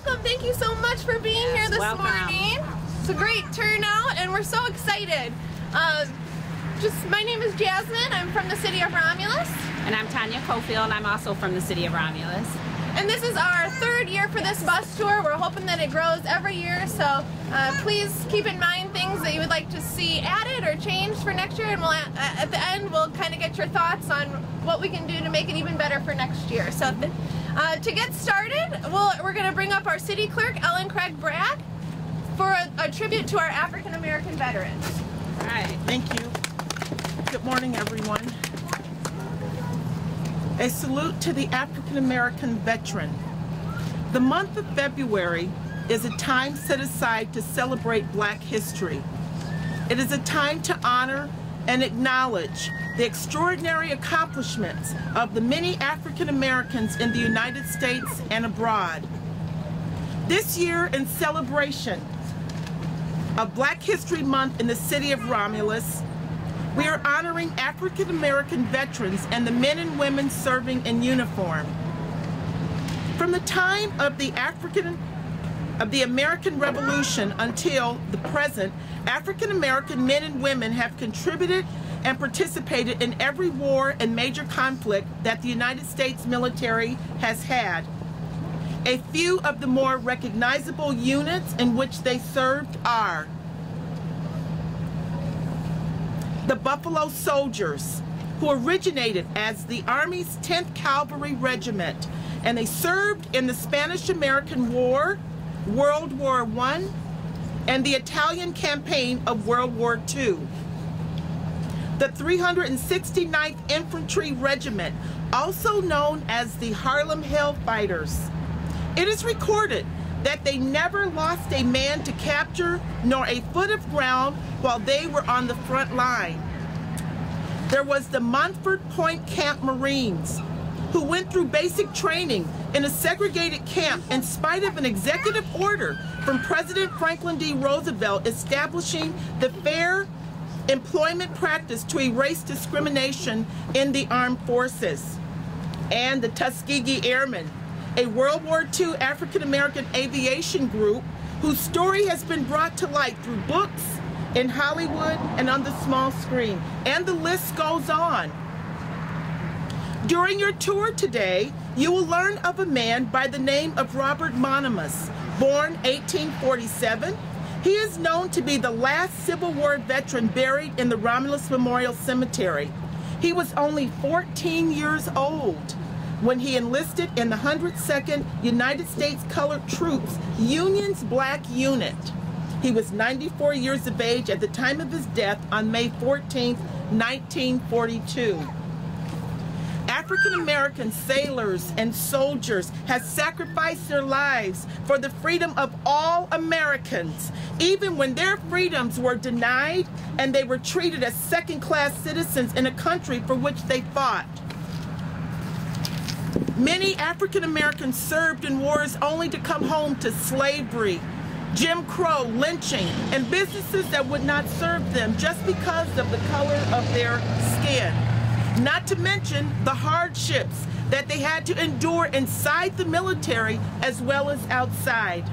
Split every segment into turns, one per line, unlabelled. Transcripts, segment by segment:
welcome. Thank you so much for being here this morning. It's a great turnout, and we're so excited. My name is Jasmine. I'm from the city of Romulus.
And I'm Tanya Cofield, and I'm also from the city of Romulus.
And this is our third year for this bus tour. We're hoping that it grows every year, so please keep in mind things that you would like to see added or changed for next year, and we'll, at the end we'll kind of get your thoughts on what we can do to make it even better for next year. So to get started, we're going to bring up our city clerk, Ellen Craig Bragg, for a tribute to our African American veterans.
All right. Thank you. Good morning, everyone. A salute to the African American veteran. The month of February is a time set aside to celebrate Black history. It is a time to honor and acknowledge the extraordinary accomplishments of the many African Americans in the United States and abroad. This year, in celebration of Black History Month in the city of Romulus, we are honoring African American veterans and the men and women serving in uniform. From the time of the American Revolution until the present, African American men and women have contributed and participated in every war and major conflict that the United States military has had. A few of the more recognizable units in which they served are the Buffalo Soldiers, who originated as the Army's 10th Cavalry Regiment, and they served in the Spanish-American War, World War I, and the Italian campaign of World War II. The 369th Infantry Regiment, also known as the Harlem Hellfighters. It is recorded that they never lost a man to capture nor a foot of ground while they were on the front line. There was the Montford Point Camp Marines, who went through basic training in a segregated camp in spite of an executive order from President Franklin D. Roosevelt establishing the fair employment practice to erase discrimination in the armed forces. And the Tuskegee Airmen, a World War II African-American aviation group whose story has been brought to light through books, in Hollywood, and on the small screen. And the list goes on. During your tour today, you will learn of a man by the name of Robert Monimus, born 1847. He is known to be the last Civil War veteran buried in the Romulus Memorial Cemetery. He was only 14 years old when he enlisted in the 102nd United States Colored Troops Union's Black Unit. He was 94 years of age at the time of his death on May 14, 1942. African American sailors and soldiers have sacrificed their lives for the freedom of all Americans, even when their freedoms were denied and they were treated as second-class citizens in a country for which they fought. Many African Americans served in wars only to come home to slavery, Jim Crow, lynching, and businesses that would not serve them just because of the color of their skin. Not to mention the hardships that they had to endure inside the military as well as outside.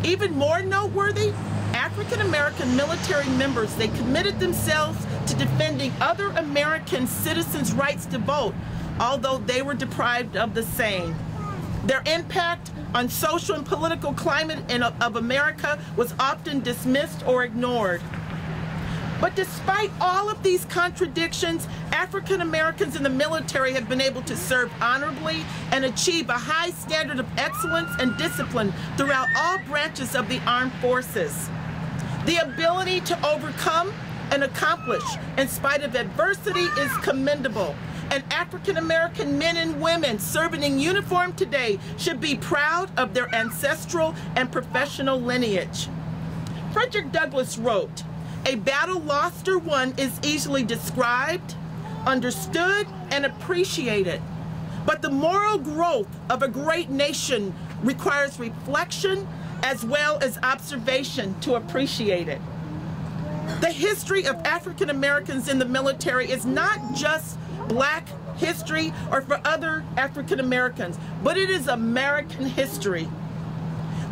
Even more noteworthy, African American military members, they committed themselves to defending other American citizens' rights to vote, although they were deprived of the same. Their impact on social and political climate of America was often dismissed or ignored. But despite all of these contradictions, African Americans in the military have been able to serve honorably and achieve a high standard of excellence and discipline throughout all branches of the armed forces. The ability to overcome and accomplish in spite of adversity is commendable. And African American men and women serving in uniform today should be proud of their ancestral and professional lineage. Frederick Douglass wrote, "A battle lost or won is easily described, understood, and appreciated. But the moral growth of a great nation requires reflection as well as observation to appreciate it." The history of African Americans in the military is not just Black history or for other African Americans, but it is American history.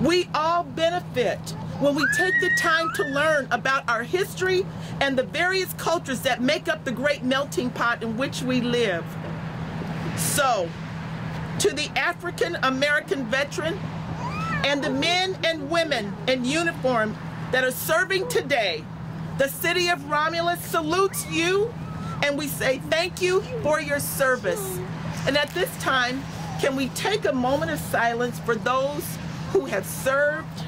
We all benefit when we take the time to learn about our history and the various cultures that make up the great melting pot in which we live. So, to the African American veteran and the men and women in uniform that are serving today, the city of Romulus salutes you, and we say thank you for your service. And at this time, can we take a moment of silence for those who have served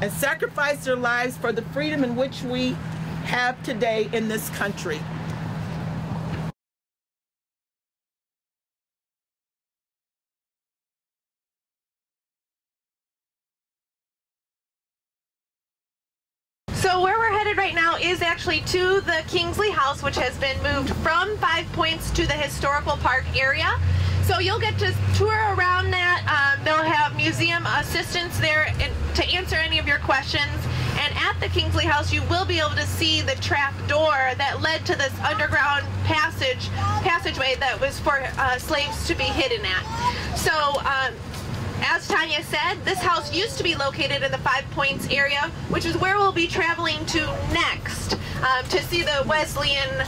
and sacrificed their lives for the freedom in which we have today in this country.
So where we're headed right now is actually to the Kingsley House, which has been moved from 5 Points to the historical park area. So you'll get to tour around that. They'll have museum assistants there to answer any of your questions. And at the Kingsley House, you will be able to see the trap door that led to this underground passageway that was for slaves to be hidden at. So as Tanya said, this house used to be located in the 5 Points area, which is where we'll be traveling to next to see the Wesleyan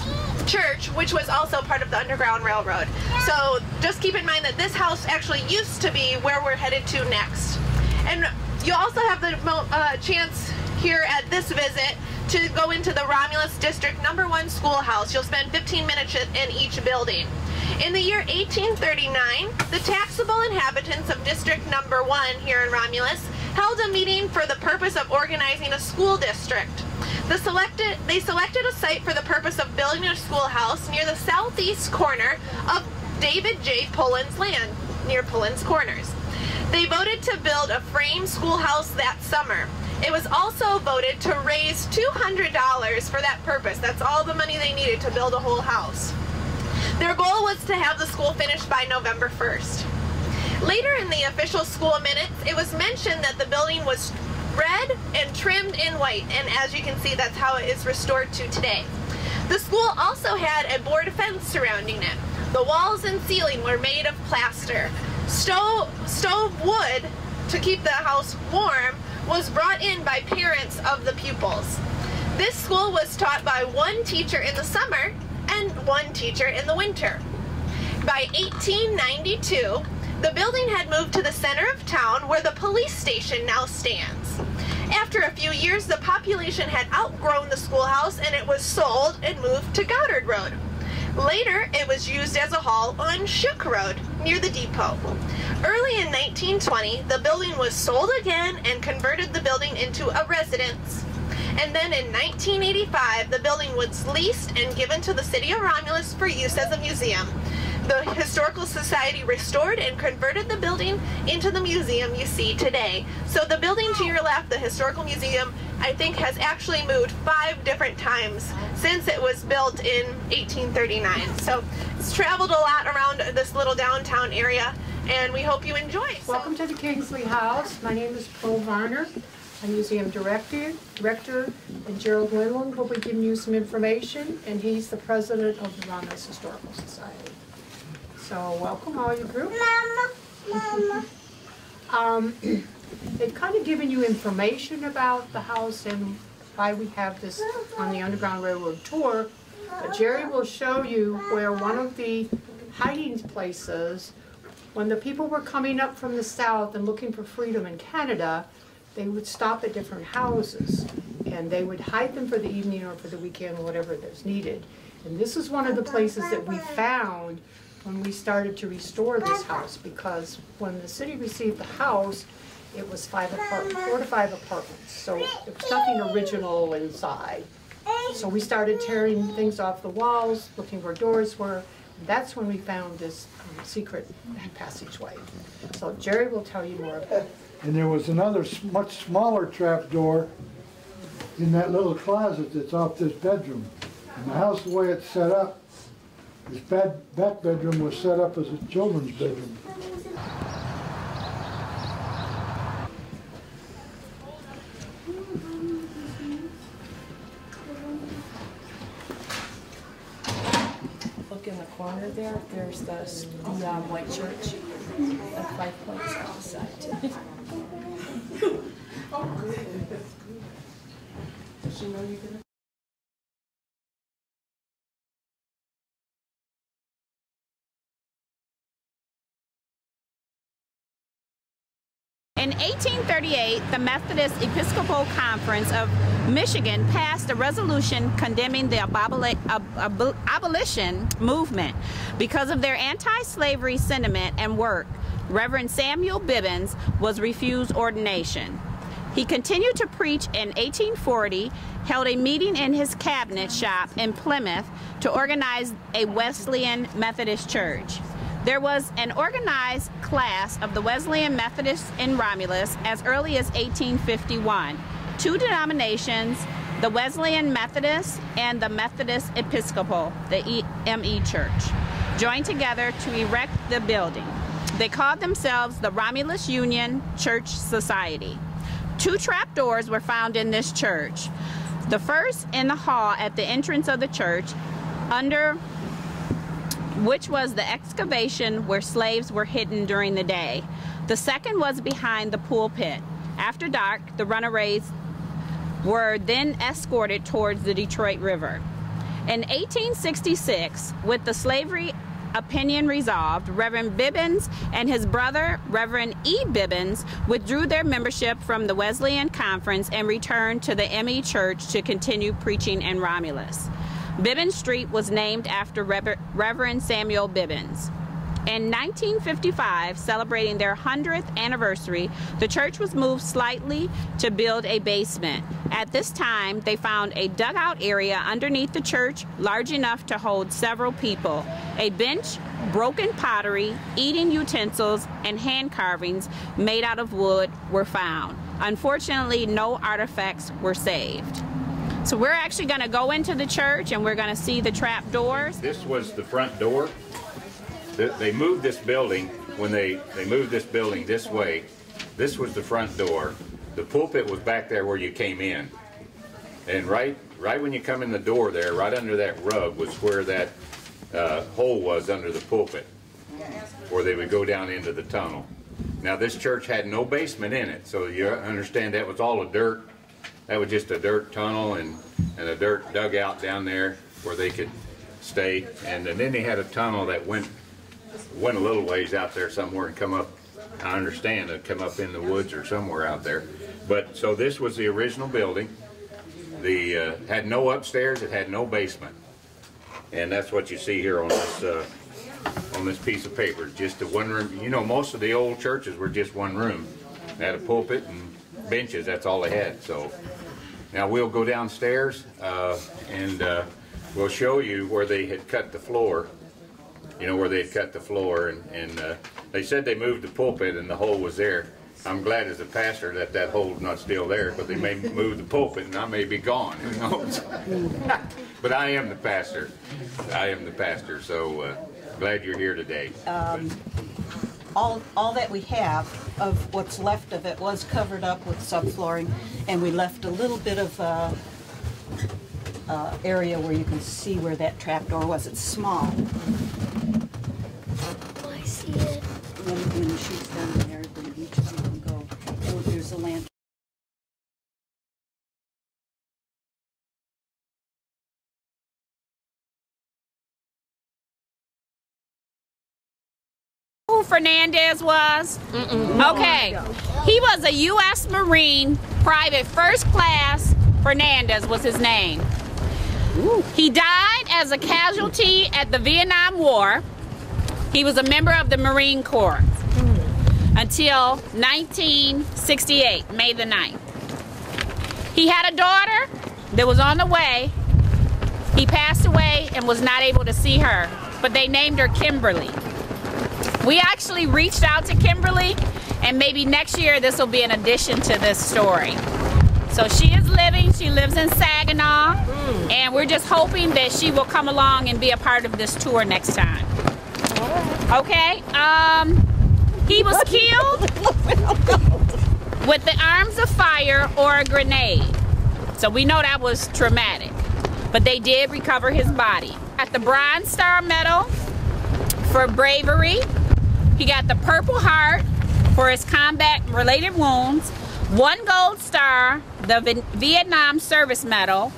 Church, which was also part of the Underground Railroad. So just keep in mind that this house actually used to be where we're headed to next. And you also have the chance here at this visit to go into the Romulus District #1 schoolhouse. You'll spend 15 minutes in each building. In the year 1839, the taxable inhabitants of District #1 here in Romulus held a meeting for the purpose of organizing a school district. They selected a site for the purpose of building a schoolhouse near the southeast corner of David J. Pullen's land, near Pullen's Corners. They voted to build a frame schoolhouse that summer. It was also voted to raise $200 for that purpose. That's all the money they needed to build a whole house. Their goal was to have the school finished by November 1st. Later in the official school minutes, it was mentioned that the building was red and trimmed in white, and as you can see, that's how it is restored to today. The school also had a board fence surrounding it. The walls and ceiling were made of plaster. Stove wood to keep the house warm was brought in by parents of the pupils. This school was taught by one teacher in the summer and one teacher in the winter. By 1892, the building had moved to the center of town where the police station now stands. After a few years, the population had outgrown the schoolhouse and it was sold and moved to Goddard Road. Later, it was used as a hall on Shook Road near the depot. Early in 1920, the building was sold again and converted the building into a residence. And then in 1985, the building was leased and given to the city of Romulus for use as a museum. The Historical Society restored and converted the building into the museum you see today. So the building to your left, the Historical Museum, I think has actually moved 5 different times since it was built in 1839. So it's traveled a lot around this little downtown area, and we hope you enjoy.
Welcome to the Kingsley House. My name is Paul Varner. I'm museum director, and Gerald Winland will be giving you some information, and he's the president of the Romulus Historical Society. So welcome all you group. Mama. They've kind of given you information about the house and why we have this on the Underground Railroad tour, but Jerry will show you where one of the hiding places, when the people were coming up from the south and looking for freedom in Canada, they would stop at different houses and they would hide them for the evening or for the weekend, whatever that's needed. And this is one of the places that we found when we started to restore this house, because when the city received the house, it was 4 to 5 apartments, so there was nothing original inside. So we started tearing things off the walls, looking where doors were, and that's when we found this secret passageway. So Jerry will tell you more about it.
And there was another much smaller trap door in that little closet that's off this bedroom. And the house, the way it's set up, this back bedroom was set up as a children's bedroom.
Look in the corner there, there's the white church at 5 Points on the side. Does she know you're gonna?
In 1838, the Methodist Episcopal Conference of Michigan passed a resolution condemning the abolition movement. Because of their anti-slavery sentiment and work, Reverend Samuel Bibbins was refused ordination. He continued to preach in 1840, held a meeting in his cabinet shop in Plymouth to organize a Wesleyan Methodist church. There was an organized class of the Wesleyan Methodists in Romulus as early as 1851. Two denominations, the Wesleyan Methodists and the Methodist Episcopal, the ME Church, joined together to erect the building. They called themselves the Romulus Union Church Society. Two trapdoors were found in this church. The first in the hall at the entrance of the church, under which was the excavation where slaves were hidden during the day. The second was behind the pulpit. After dark, the runaways were then escorted towards the Detroit River. In 1866, with the slavery opinion resolved, Reverend Bibbins and his brother, Reverend E. Bibbins, withdrew their membership from the Wesleyan Conference and returned to the ME Church to continue preaching in Romulus. Bibbins Street was named after Reverend Samuel Bibbins. In 1955, celebrating their 100th anniversary, the church was moved slightly to build a basement. At this time, they found a dugout area underneath the church large enough to hold several people. A bench, broken pottery, eating utensils, and hand carvings made out of wood were found. Unfortunately, no artifacts were saved. So we're actually going to go into the church and we're going to see the trap doors.
This was the front door. They moved this building, when they moved this building this way, this was the front door. The pulpit was back there where you came in. And right when you come in the door there, right under that rug was where that hole was under the pulpit, where they would go down into the tunnel. Now this church had no basement in it, so you understand that was all a dirt. That was just a dirt tunnel and a dirt dugout down there where they could stay. And then they had a tunnel that went a little ways out there somewhere and come up, I understand, it come up in the woods or somewhere out there. But so this was the original building. The had no upstairs, it had no basement. And that's what you see here on this piece of paper, just a one room. You know, most of the old churches were just one room. They had a pulpit and benches, that's all they had. So now we'll go downstairs and we'll show you where they had cut the floor. You know, where they had cut the floor, and they said they moved the pulpit and the hole was there. I'm glad as a pastor that hole's not still there, but they may move the pulpit and I may be gone, who knows. But I am the pastor. I am the pastor, so glad you're here today.
All that we have of what's left of it was covered up with subflooring, and we left a little bit of area where you can see where that trapdoor was. It's small.
Oh, I see it.
When the sheet's down there, then each of you can go. Oh, there's a lantern.
Who Fernandez was? Okay. He was a U.S. Marine, Private First Class. Fernandez was his name. He died as a casualty at the Vietnam War. He was a member of the Marine Corps until 1968, May the 9th. He had a daughter that was on the way. He passed away and was not able to see her, but they named her Kimberly. We actually reached out to Kimberly, and maybe next year this will be an addition to this story. So she is living, she lives in Saginaw, and we're just hoping that she will come along and be a part of this tour next time. Okay, he was killed with the arms of fire or a grenade. So we know that was traumatic, but they did recover his body. Got the Bronze Star Medal for bravery. He got the Purple Heart for his combat-related wounds, 1 Gold Star, the Vietnam Service Medal,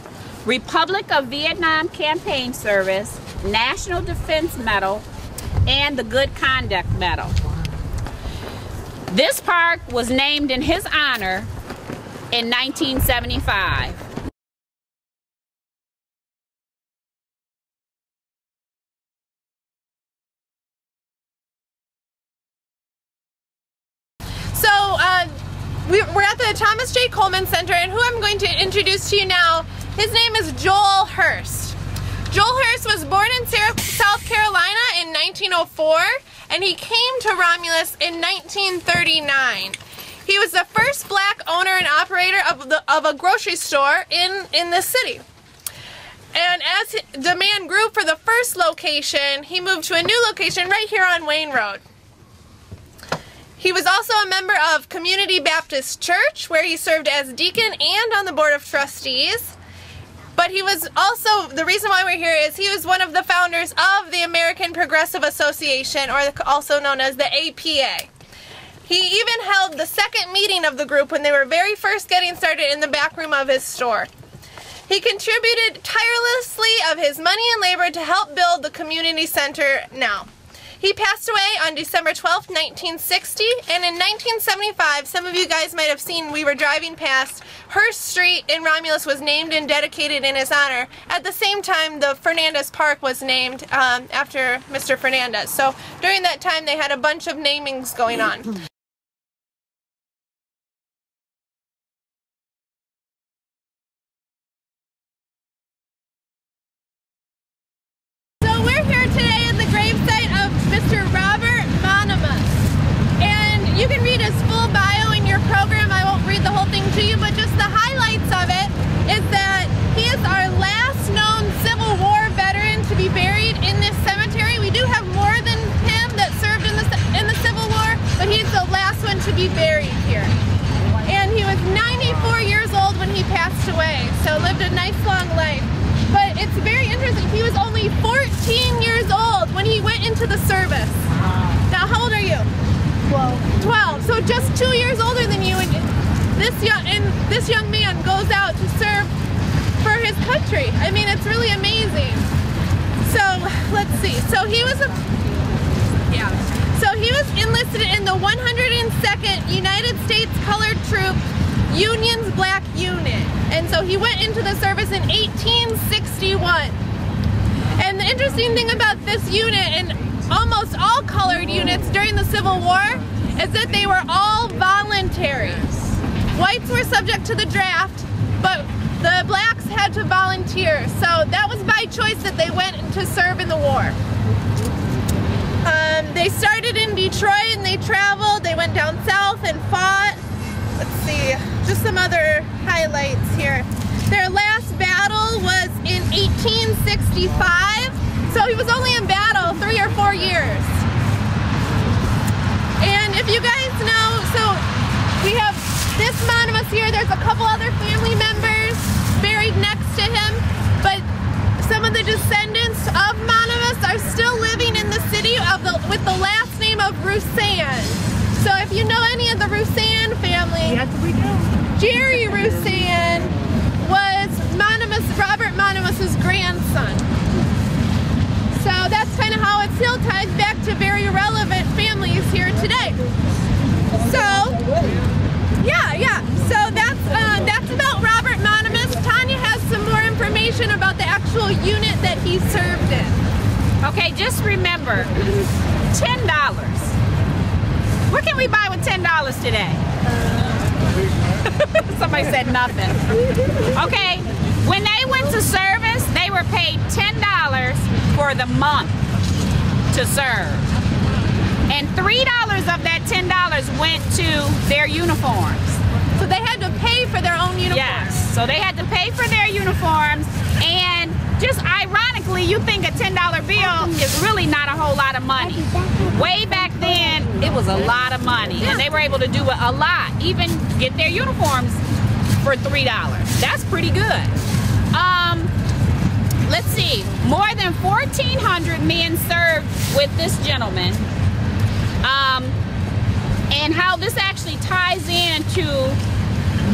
Republic of Vietnam Campaign Service, National Defense Medal, and the Good Conduct Medal. This park was named in his honor in 1975.
We're at the Thomas J. Coleman Center, and who I'm going to introduce to you now, his name is Joel Hurst. Joel Hurst was born in South Carolina in 1904, and he came to Romulus in 1939. He was the first black owner and operator of a grocery store in the city. And as demand grew for the first location, he moved to a new location right here on Wayne Road. He was also a member of Community Baptist Church, where he served as deacon and on the Board of Trustees. But he was also, the reason why we're here is he was one of the founders of the American Progressive Association, or also known as the APA. He even held the second meeting of the group when they were very first getting started in the back room of his store. He contributed tirelessly of his money and labor to help build the community center now. He passed away on December 12, 1960, and in 1975, some of you guys might have seen, we were driving past, Hurst Street in Romulus was named and dedicated in his honor. At the same time, the Fernandez Park was named after Mr. Fernandez. So during that time, they had a bunch of namings going on. So we're here today at the gravesite of Mr. Robert Romulus. And you can read his full bio in your program. I won't read the whole thing to you, but just the highlights of it is that he is our last known Civil War veteran to be buried in this cemetery. We do have more than him that served in the Civil War, but he's the last one to be buried here. And he was 94 years old when he passed away, so lived a nice long life. But it's very interesting, he was only 14 years old when he went into the service. Now, how old are you? 12. So just 2 years older than you, and this young man goes out to serve for his country. I mean, it's really amazing. So let's see. So he was enlisted in the 102nd United States Colored Troop Union's Black Unit, and so he went into the service in 1861. And the interesting thing about this unit and almost all colored units during the Civil War is that they were all voluntary. Whites were subject to the draft, but the blacks had to volunteer. So that was by choice that they went to serve in the war. They started in Detroit and they traveled. They went down south and fought. Let's see, just some other highlights here. Their last battle was in 1865. So he was only in battle 3 or 4 years. And if you guys know, so we have this monument here. There's a couple other family members buried next to him, but some of the descendants of Mononus are still living in the city with the last name of Roussan. So if you know any of the Roussan family,
Yes, we do.
Jerry Roussan was Robert Mononus's grandson. So that's kind of how it still ties back to very relevant families here today. So, yeah. So that's about Robert Mononus. Tanya has some more information about the actual unit that he served in.
Okay, just remember, $10. What can we buy with $10 today? Somebody said nothing. Okay, when they went to service, they were paid $10 for the month to serve. And $3 of that $10 went to their uniforms.
So they had to pay for their own uniforms.
Yes, so they had to pay for their uniforms, and just ironically, you think a $10 bill is really not a whole lot of money. Way back then, it was a lot of money, and they were able to do a lot, even get their uniforms for $3. That's pretty good. Let's see, more than 1,400 men served with this gentleman. And how this actually ties into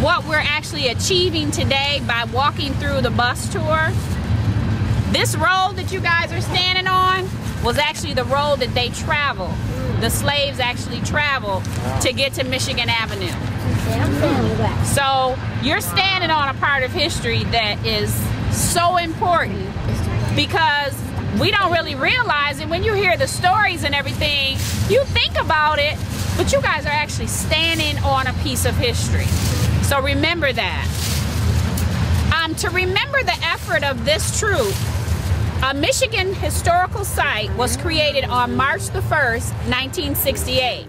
what we're actually achieving today by walking through the bus tour. This road that you guys are standing on was actually the road that they traveled. The slaves actually traveled to get to Michigan Avenue. So you're standing on a part of history that is so important, because we don't really realize it. When you hear the stories and everything, you think about it, but you guys are actually standing on a piece of history. So remember that. To remember the effort of this troop, a Michigan historical site was created on March the 1st, 1968.